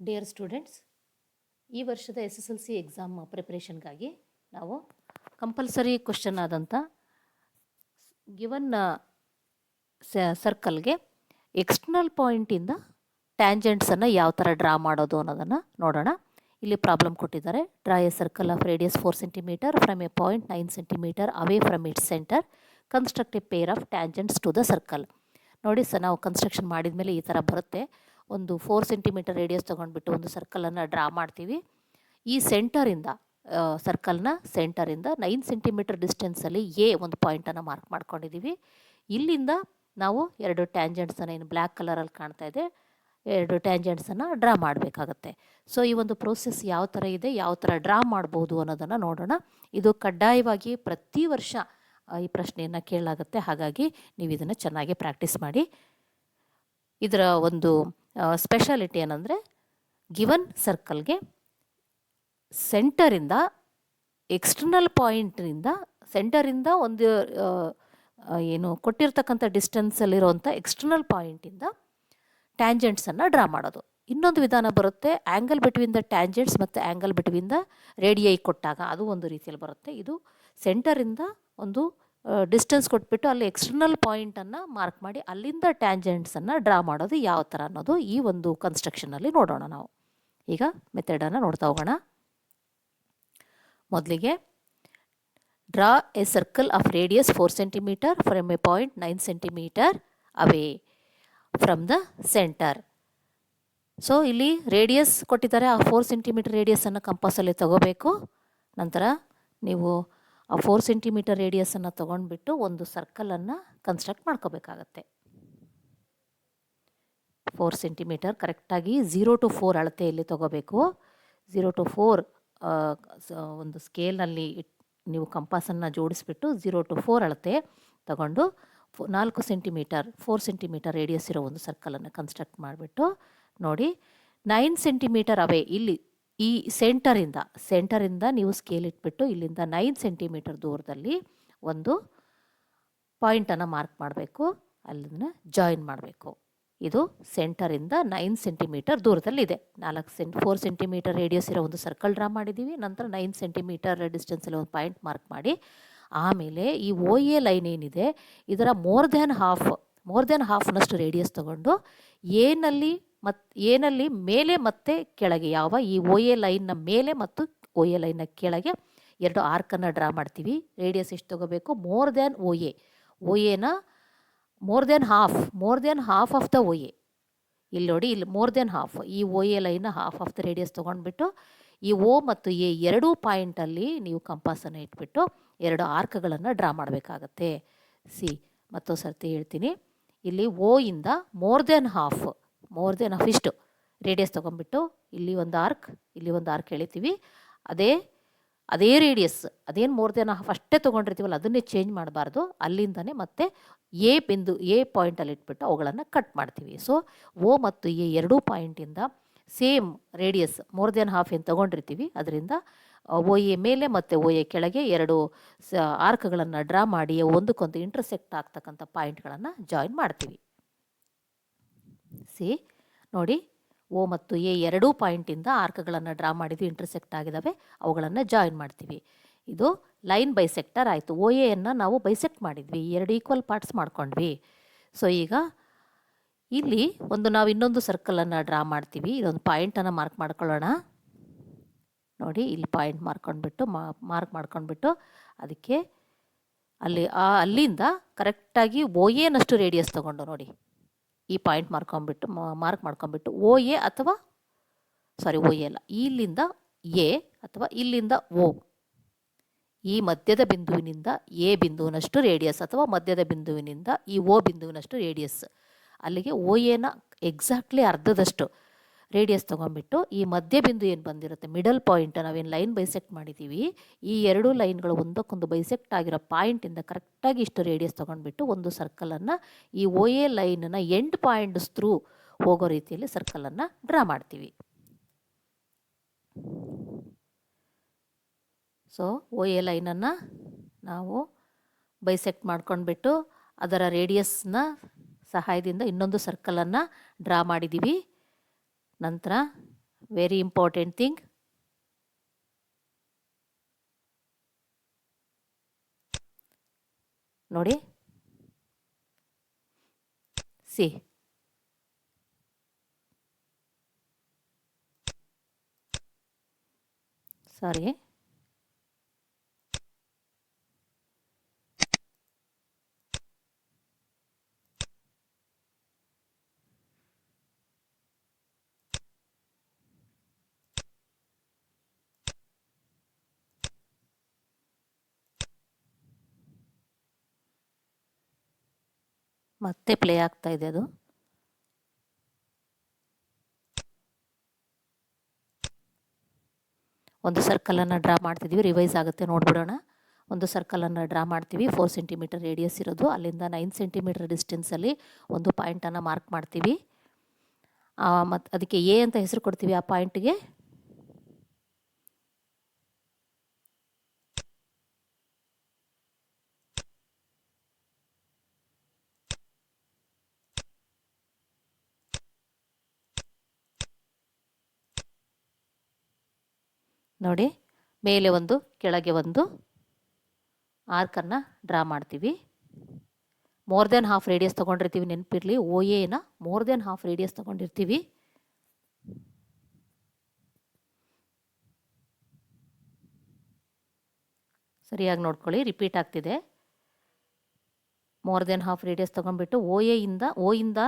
Dear students, ಈ ವರ್ಷದ SSLC exam ಪ್ರಿಪ್ರೇಷನ್ಗಾಗಿ ನಾವು ಕಂಪಲ್ಸರಿ ಕ್ವಶನ್ ಆದಂಥ ಗಿವನ್ ಸರ್ಕಲ್ಗೆ ಎಕ್ಸ್ಟರ್ನಲ್ ಪಾಯಿಂಟಿಂದ ಟ್ಯಾಂಜೆಂಟ್ಸನ್ನು ಯಾವ ಥರ ಡ್ರಾ ಮಾಡೋದು ಅನ್ನೋದನ್ನು ನೋಡೋಣ. ಇಲ್ಲಿ ಪ್ರಾಬ್ಲಮ್ ಕೊಟ್ಟಿದ್ದಾರೆ. Draw a circle of radius 4 cm from a point 9 cm away from its centre. Construct a pair of tangents to the circle. ನೋಡಿ ಸರ್, ನಾವು ಕನ್ಸ್ಟ್ರಕ್ಷನ್ ಮಾಡಿದ ಮೇಲೆ ಈ ಥರ ಬರುತ್ತೆ. ಒಂದು 4 cm ರೇಡಿಯಸ್ ತೊಗೊಂಡ್ಬಿಟ್ಟು ಒಂದು ಸರ್ಕಲನ್ನು ಡ್ರಾ ಮಾಡ್ತೀವಿ. ಈ ಸೆಂಟರಿಂದ ಸರ್ಕಲ್ನ ಸೆಂಟರಿಂದ 9 cm ಡಿಸ್ಟೆನ್ಸಲ್ಲಿ ಎ ಒಂದು ಪಾಯಿಂಟನ್ನು ಮಾರ್ಕ್ ಮಾಡ್ಕೊಂಡಿದ್ದೀವಿ. ಇಲ್ಲಿಂದ ನಾವು ಎರಡು ಟ್ಯಾಂಜೆಂಟ್ಸನ್ನು, ಏನು ಬ್ಲ್ಯಾಕ್ ಕಲರಲ್ಲಿ ಕಾಣ್ತಾ ಇದೆ, ಎರಡು ಟ್ಯಾಂಜೆಂಟ್ಸನ್ನು ಡ್ರಾ ಮಾಡಬೇಕಾಗತ್ತೆ. ಸೊ ಈ ಒಂದು ಪ್ರೋಸೆಸ್ ಯಾವ ಥರ ಇದೆ, ಯಾವ ಥರ ಡ್ರಾ ಮಾಡ್ಬೋದು ಅನ್ನೋದನ್ನು ನೋಡೋಣ. ಇದು ಕಡ್ಡಾಯವಾಗಿ ಪ್ರತಿ ವರ್ಷ ಈ ಪ್ರಶ್ನೆಯನ್ನು ಕೇಳಲಾಗುತ್ತೆ. ಹಾಗಾಗಿ ನೀವು ಇದನ್ನು ಚೆನ್ನಾಗಿ ಪ್ರಾಕ್ಟೀಸ್ ಮಾಡಿ. ಇದರ ಒಂದು ಸ್ಪೆಷಾಲಿಟಿ ಏನಂದರೆ, ಗಿವನ್ ಸರ್ಕಲ್ಗೆ ಸೆಂಟರಿಂದ ಎಕ್ಸ್ಟರ್ನಲ್ ಪಾಯಿಂಟ್ನಿಂದ ಸೆಂಟರಿಂದ ಒಂದು ಏನು ಕೊಟ್ಟಿರ್ತಕ್ಕಂಥ ಡಿಸ್ಟೆನ್ಸಲ್ಲಿರುವಂಥ ಎಕ್ಸ್ಟರ್ನಲ್ ಪಾಯಿಂಟಿಂದ ಟ್ಯಾಂಜೆಂಟ್ಸನ್ನು ಡ್ರಾ ಮಾಡೋದು. ಇನ್ನೊಂದು ವಿಧಾನ ಬರುತ್ತೆ, ಆ್ಯಂಗಲ್ ಬಿಟ್ವೀನ್ ದ ಟ್ಯಾಂಜೆಂಟ್ಸ್ ಮತ್ತು ಆ್ಯಂಗಲ್ ಬಿಟ್ವೀನ್ ದ ರೇಡಿಯೈ ಕೊಟ್ಟಾಗ ಅದು ಒಂದು ರೀತಿಯಲ್ಲಿ ಬರುತ್ತೆ. ಇದು ಸೆಂಟರಿಂದ ಒಂದು ಡಿಸ್ಟೆನ್ಸ್ ಕೊಟ್ಬಿಟ್ಟು ಅಲ್ಲಿ ಎಕ್ಸ್ಟರ್ನಲ್ ಪಾಯಿಂಟನ್ನು ಮಾರ್ಕ್ ಮಾಡಿ ಅಲ್ಲಿಂದ ಟ್ಯಾಂಜೆಂಟ್ಸನ್ನು ಡ್ರಾ ಮಾಡೋದು ಯಾವ ಥರ ಅನ್ನೋದು ಈ ಒಂದು ಕನ್ಸ್ಟ್ರಕ್ಷನಲ್ಲಿ ನೋಡೋಣ. ನಾವು ಈಗ ಮೆಥಡನ್ನು ನೋಡ್ತಾ ಹೋಗೋಣ. ಮೊದಲಿಗೆ draw a circle of radius 4 cm from a point 9 cm away from the centre. So ಇಲ್ಲಿ ರೇಡಿಯಸ್ ಕೊಟ್ಟಿದ್ದಾರೆ. ಆ 4 cm ರೇಡಿಯಸನ್ನು ಕಂಪಾಸಲ್ಲಿ ತಗೋಬೇಕು. ನಂತರ ನೀವು ಆ 4 cm ರೇಡಿಯಸನ್ನು ತೊಗೊಂಡ್ಬಿಟ್ಟು ಒಂದು ಸರ್ಕಲನ್ನು ಕನ್ಸ್ಟ್ರಕ್ಟ್ ಮಾಡ್ಕೋಬೇಕಾಗತ್ತೆ. 4 cm ಕರೆಕ್ಟಾಗಿ 0 to 4 ಅಳತೆಯಲ್ಲಿ ತೊಗೋಬೇಕು. 0 to 4 ಒಂದು ಸ್ಕೇಲ್ನಲ್ಲಿ ನೀವು ಕಂಪಾಸನ್ನು ಜೋಡಿಸ್ಬಿಟ್ಟು 0 to 4 ಅಳತೆ ತಗೊಂಡು 4 cm 4 cm ರೇಡಿಯಸ್ ಇರೋ ಒಂದು ಸರ್ಕಲನ್ನು ಕನ್ಸ್ಟ್ರಕ್ಟ್ ಮಾಡಿಬಿಟ್ಟು ನೋಡಿ 9 cm ಅವೇ ಇಲ್ಲಿ ಈ ಸೆಂಟರಿಂದ ನೀವು ಸ್ಕೇಲ್ ಇಟ್ಬಿಟ್ಟು ಇಲ್ಲಿಂದ 9 cm ದೂರದಲ್ಲಿ ಒಂದು ಪಾಯಿಂಟನ್ನು ಮಾರ್ಕ್ ಮಾಡಬೇಕು. ಅಲ್ಲಿಂದ ಜಾಯಿನ್ ಮಾಡಬೇಕು. ಇದು ಸೆಂಟರಿಂದ 9 cm ದೂರದಲ್ಲಿದೆ. 4 cm ರೇಡಿಯಸ್ ಇರೋ ಒಂದು ಸರ್ಕಲ್ ಡ್ರಾ ಮಾಡಿದ್ದೀವಿ. ನಂತರ 9 cm ಡಿಸ್ಟೆನ್ಸಲ್ಲಿ ಒಂದು ಪಾಯಿಂಟ್ ಮಾರ್ಕ್ ಮಾಡಿ, ಆಮೇಲೆ ಈ OA ಲೈನ್ ಏನಿದೆ ಇದರ ಮೋರ್ ದ್ಯಾನ್ ಹಾಫ್ನಷ್ಟು ರೇಡಿಯಸ್ ತೊಗೊಂಡು ಏನಲ್ಲಿ ಮೇಲೆ ಮತ್ತು ಕೆಳಗೆ, ಯಾವ ಈ OA ಲೈನ್ನ ಮೇಲೆ ಮತ್ತು OA ಲೈನ್ನ ಕೆಳಗೆ ಎರಡು ಆರ್ಕನ್ನು ಡ್ರಾ ಮಾಡ್ತೀವಿ. ರೇಡಿಯಸ್ ಎಷ್ಟು ತೊಗೋಬೇಕು? ಮೋರ್ ದ್ಯಾನ್ OAನ more than half of the OA. ಇಲ್ಲಿ ನೋಡಿ, ಇಲ್ಲಿ ಮೋರ್ ದ್ಯಾನ್ ಹಾಫ್, ಈ OA ಲೈನ್ನ ಹಾಫ್ ಆಫ್ ದ ರೇಡಿಯಸ್ ತೊಗೊಂಡ್ಬಿಟ್ಟು ಈ O ಮತ್ತು A ಎರಡೂ ಪಾಯಿಂಟಲ್ಲಿ ನೀವು ಕಂಪಾಸನ್ನು ಇಟ್ಬಿಟ್ಟು ಎರಡು ಆರ್ಕ್ಗಳನ್ನು ಡ್ರಾ ಮಾಡಬೇಕಾಗತ್ತೆ. ಮತ್ತೊಂದು ಸರ್ತಿ ಹೇಳ್ತೀನಿ. ಇಲ್ಲಿ O ಇಂದ ಮೋರ್ ದ್ಯಾನ್ ಹಾಫ್ ಇಷ್ಟು ರೇಡಿಯಸ್ ತೊಗೊಂಡ್ಬಿಟ್ಟು ಇಲ್ಲಿ ಒಂದು ಆರ್ಕ್ ಎಳಿತೀವಿ. ಅದೇ ರೇಡಿಯಸ್, ಅದೇನು ಮೋರ್ ದ್ಯಾನ್ ಹಾಫ್ ಅಷ್ಟೇ ತೊಗೊಂಡಿರ್ತೀವಲ್ಲ ಅದನ್ನೇ ಚೇಂಜ್ ಮಾಡಬಾರ್ದು. ಅಲ್ಲಿಂದನೇ ಮತ್ತೆ ಎ ಪಾಯಿಂಟಲ್ಲಿ ಇಟ್ಬಿಟ್ಟು ಅವುಗಳನ್ನು ಕಟ್ ಮಾಡ್ತೀವಿ. ಸೊ O ಮತ್ತು A ಎರಡೂ ಪಾಯಿಂಟಿಂದ same radius more than half ಏನು ತೊಗೊಂಡಿರ್ತೀವಿ, ಅದರಿಂದ OA ಮೇಲೆ ಮತ್ತು OA ಕೆಳಗೆ ಎರಡು ಆರ್ಕ್ಗಳನ್ನು ಡ್ರಾ ಮಾಡಿ ಒಂದಕ್ಕೊಂದು ಇಂಟರ್ಸೆಕ್ಟ್ ಆಗ್ತಕ್ಕಂಥ ಪಾಯಿಂಟ್ಗಳನ್ನು ಜಾಯಿನ್ ಮಾಡ್ತೀವಿ. ನೋಡಿ, O ಮತ್ತು A ಎರಡೂ ಪಾಯಿಂಟಿಂದ ಆರ್ಕ್ಗಳನ್ನು ಡ್ರಾ ಮಾಡಿದ್ವಿ, ಇಂಟರ್ಸೆಕ್ಟ್ ಆಗಿದ್ದಾವೆ, ಅವುಗಳನ್ನು ಜಾಯಿನ್ ಮಾಡ್ತೀವಿ. ಇದು ಲೈನ್ ಬೈಸೆಕ್ಟರ್ ಆಯಿತು. OAಯನ್ನು ನಾವು ಬೈಸೆಕ್ಟ್ ಮಾಡಿದ್ವಿ, ಎರಡು ಈಕ್ವಲ್ ಪಾರ್ಟ್ಸ್ ಮಾಡ್ಕೊಂಡ್ವಿ. ಸೊ ಈಗ ಇಲ್ಲಿ ನಾವು ಇನ್ನೊಂದು ಸರ್ಕಲನ್ನು ಡ್ರಾ ಮಾಡ್ತೀವಿ. ಇದೊಂದು ಪಾಯಿಂಟನ್ನು ಮಾರ್ಕ್ ಮಾಡ್ಕೊಳ್ಳೋಣ. ನೋಡಿ, ಇಲ್ಲಿ ಪಾಯಿಂಟ್ ಮಾರ್ಕ್ ಮಾಡ್ಕೊಂಡ್ಬಿಟ್ಟು ಅದಕ್ಕೆ ಅಲ್ಲಿಂದ ಕರೆಕ್ಟಾಗಿ OAನಷ್ಟು ರೇಡಿಯಸ್ ತೊಗೊಂಡು ನೋಡಿ ಈ ಪಾಯಿಂಟ್ ಮಾರ್ಕ್ ಮಾಡ್ಕೊಂಡ್ಬಿಟ್ಟು OA ಅಲ್ಲ, ಇಲ್ಲಿಂದ A ಅಥವಾ ಇಲ್ಲಿಂದ O, ಈ ಮಧ್ಯದ ಬಿಂದುವಿನಿಂದ A ಬಿಂದುವಿನಷ್ಟು ರೇಡಿಯಸ್ ಅಥವಾ ಮಧ್ಯದ ಬಿಂದುವಿನಿಂದ ಈ O ಬಿಂದುವಿನಷ್ಟು ರೇಡಿಯಸ್, ಅಲ್ಲಿಗೆ OAನ ಎಕ್ಸಾಕ್ಟ್ಲಿ ಅರ್ಧದಷ್ಟು ರೇಡಿಯಸ್ ತೊಗೊಂಡ್ಬಿಟ್ಟು ಈ ಮಧ್ಯ ಬಿಂದು ಏನು ಬಂದಿರುತ್ತೆ, ಮಿಡಲ್ ಪಾಯಿಂಟ್, ನಾವೇನು ಲೈನ್ ಬೈಸೆಕ್ಟ್ ಮಾಡಿದ್ದೀವಿ, ಈ ಎರಡು ಲೈನ್ಗಳು ಒಂದಕ್ಕೊಂದು ಬೈಸೆಕ್ಟ್ ಆಗಿರೋ ಪಾಯಿಂಟಿಂದ ಕರೆಕ್ಟಾಗಿ ಇಷ್ಟು ರೇಡಿಯಸ್ ತೊಗೊಂಡ್ಬಿಟ್ಟು ಒಂದು ಸರ್ಕಲನ್ನು ಈ OA ಲೈನನ್ನು ಎಂಡ್ ಪಾಯಿಂಟ್ಸ್ ಥ್ರೂ ಹೋಗೋ ರೀತಿಯಲ್ಲಿ ಸರ್ಕಲನ್ನು ಡ್ರಾ ಮಾಡ್ತೀವಿ. ಸೊ OA ಲೈನನ್ನು ನಾವು ಬೈಸೆಕ್ಟ್ ಮಾಡ್ಕೊಂಡ್ಬಿಟ್ಟು ಅದರ ರೇಡಿಯಸ್ನ ಸಹಾಯದಿಂದ ಇನ್ನೊಂದು ಸರ್ಕಲನ್ನು ಡ್ರಾ ಮಾಡಿದ್ದೀವಿ. ನಂತರ ವೆರಿ ಇಂಪಾರ್ಟೆಂಟ್ ಥಿಂಗ್. ನೋಡಿ, ಸಿ ಸಾರಿ, ಮತ್ತೆ ಪ್ಲೇ ಆಗ್ತಾ ಇದೆ ಅದು. ಒಂದು ಸರ್ಕಲನ್ನು ಡ್ರಾ ಮಾಡ್ತಿದ್ದೀವಿ, ರಿವೈಸ್ ಆಗುತ್ತೆ ನೋಡ್ಬಿಡೋಣ. ಒಂದು ಸರ್ಕಲನ್ನು ಡ್ರಾ ಮಾಡ್ತೀವಿ, 4 ಸೆಂಟಿಮೀಟರ್ ರೇಡಿಯಸ್ ಇರೋದು. ಅಲ್ಲಿಂದ 9 ಸೆಂಟಿಮೀಟರ್ ಡಿಸ್ಟೆನ್ಸಲ್ಲಿ ಒಂದು ಪಾಯಿಂಟನ್ನು ಮಾರ್ಕ್ ಮಾಡ್ತೀವಿ. ಮತ್ತು ಅದಕ್ಕೆ ಎ ಅಂತ ಹೆಸರು ಕೊಡ್ತೀವಿ ಆ ಪಾಯಿಂಟ್ಗೆ. ನೋಡಿ, ಮೇಲೆ ಒಂದು ಕೆಳಗೆ ಒಂದು ಆರ್ಕನ್ನು ಡ್ರಾ ಮಾಡ್ತೀವಿ. ಮೋರ್ ದೆನ್ ಹಾಫ್ ರೇಡಿಯಸ್ ತೊಗೊಂಡಿರ್ತೀವಿ, ನೆನಪಿರಲಿ. ಓ ಎನ ಮೋರ್ ದೆನ್ ಹಾಫ್ ರೇಡಿಯಸ್ ತೊಗೊಂಡಿರ್ತೀವಿ. ಸರಿಯಾಗಿ ನೋಡ್ಕೊಳ್ಳಿ, ರಿಪೀಟ್ ಆಗ್ತಿದೆ. ಮೋರ್ ದೆನ್ ಹಾಫ್ ರೇಡಿಯಸ್ ತೊಗೊಂಡ್ಬಿಟ್ಟು ಓ ಇಂದ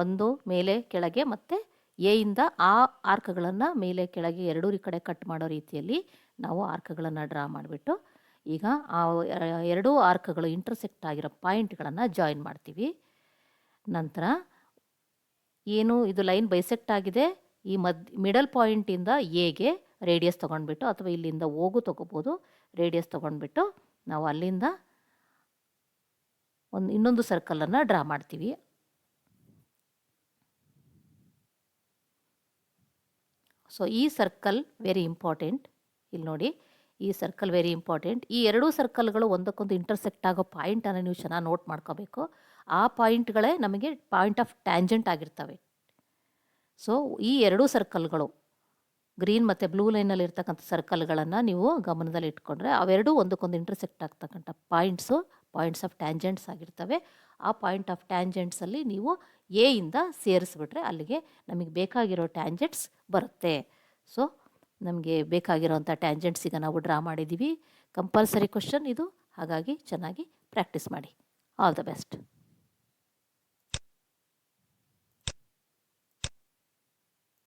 ಒಂದು ಮೇಲೆ ಕೆಳಗೆ ಮತ್ತು ಎ ಇಂದ ಆ ಆರ್ಕ್ಗಳನ್ನು ಮೇಲೆ ಕೆಳಗೆ ಎರಡೂ ಕಡೆ ಕಟ್ ಮಾಡೋ ರೀತಿಯಲ್ಲಿ ನಾವು ಆರ್ಕ್ಗಳನ್ನು ಡ್ರಾ ಮಾಡಿಬಿಟ್ಟು ಈಗ ಆ ಎರಡೂ ಆರ್ಕ್ಗಳು ಇಂಟರ್ಸೆಕ್ಟ್ ಆಗಿರೋ ಪಾಯಿಂಟ್ಗಳನ್ನು ಜಾಯಿನ್ ಮಾಡ್ತೀವಿ. ನಂತರ ಏನು ಇದು ಲೈನ್ ಬೈಸೆಕ್ಟ್ ಆಗಿದೆ, ಈ ಮಿಡಲ್ ಪಾಯಿಂಟಿಂದ ಎಗೆ ರೇಡಿಯಸ್ ತೊಗೊಂಡ್ಬಿಟ್ಟು, ಅಥವಾ ಇಲ್ಲಿಂದ ಓಗೂ ತೊಗೋಬೋದು, ರೇಡಿಯಸ್ ತೊಗೊಂಡ್ಬಿಟ್ಟು ನಾವು ಅಲ್ಲಿಂದ ಇನ್ನೊಂದು ಸರ್ಕಲನ್ನು ಡ್ರಾ ಮಾಡ್ತೀವಿ. ಸೊ ಈ ಸರ್ಕಲ್ ವೆರಿ ಇಂಪಾರ್ಟೆಂಟ್. ಇಲ್ಲಿ ನೋಡಿ, ಈ ಸರ್ಕಲ್ ವೆರಿ ಇಂಪಾರ್ಟೆಂಟ್. ಈ ಎರಡೂ ಸರ್ಕಲ್ಗಳು ಒಂದಕ್ಕೊಂದು ಇಂಟರ್ಸೆಕ್ಟ್ ಆಗೋ ಪಾಯಿಂಟನ್ನು ನೀವು ಚೆನ್ನಾಗಿ ನೋಟ್ ಮಾಡ್ಕೋಬೇಕು. ಆ ಪಾಯಿಂಟ್ಗಳೇ ನಮಗೆ ಪಾಯಿಂಟ್ ಆಫ್ ಟ್ಯಾಂಜೆಂಟ್ ಆಗಿರ್ತವೆ. ಸೊ ಈ ಎರಡೂ ಸರ್ಕಲ್ಗಳು, ಗ್ರೀನ್ ಮತ್ತು ಬ್ಲೂ ಲೈನಲ್ಲಿ ಇರ್ತಕ್ಕಂಥ ಸರ್ಕಲ್ಗಳನ್ನು ನೀವು ಗಮನದಲ್ಲಿ ಇಟ್ಕೊಂಡ್ರೆ ಅವೆರಡೂ ಒಂದಕ್ಕೊಂದು ಇಂಟರ್ಸೆಕ್ಟ್ ಆಗ್ತಕ್ಕಂಥ ಪಾಯಿಂಟ್ಸ್ ಆಫ್ ಟ್ಯಾಂಜೆಂಟ್ಸ್ ಆಗಿರ್ತವೆ. ಆ ಪಾಯಿಂಟ್ ಆಫ್ ಟ್ಯಾಂಜೆಂಟ್ಸಲ್ಲಿ ನೀವು ಎ ಇಂದ ಸೇರಿಸ್ಬಿಟ್ರೆ ಅಲ್ಲಿಗೆ ನಮಗೆ ಬೇಕಾಗಿರೋ ಟ್ಯಾಂಜೆಂಟ್ಸ್ ಬರುತ್ತೆ. ಸೊ ನಮಗೆ ಬೇಕಾಗಿರೋಂಥ ಟ್ಯಾಂಜೆಂಟ್ಸ್ ಈಗ ನಾವು ಡ್ರಾ ಮಾಡಿದ್ದೀವಿ. ಕಂಪಲ್ಸರಿ ಕ್ವಶನ್ ಇದು, ಹಾಗಾಗಿ ಚೆನ್ನಾಗಿ ಪ್ರಾಕ್ಟೀಸ್ ಮಾಡಿ. All the best.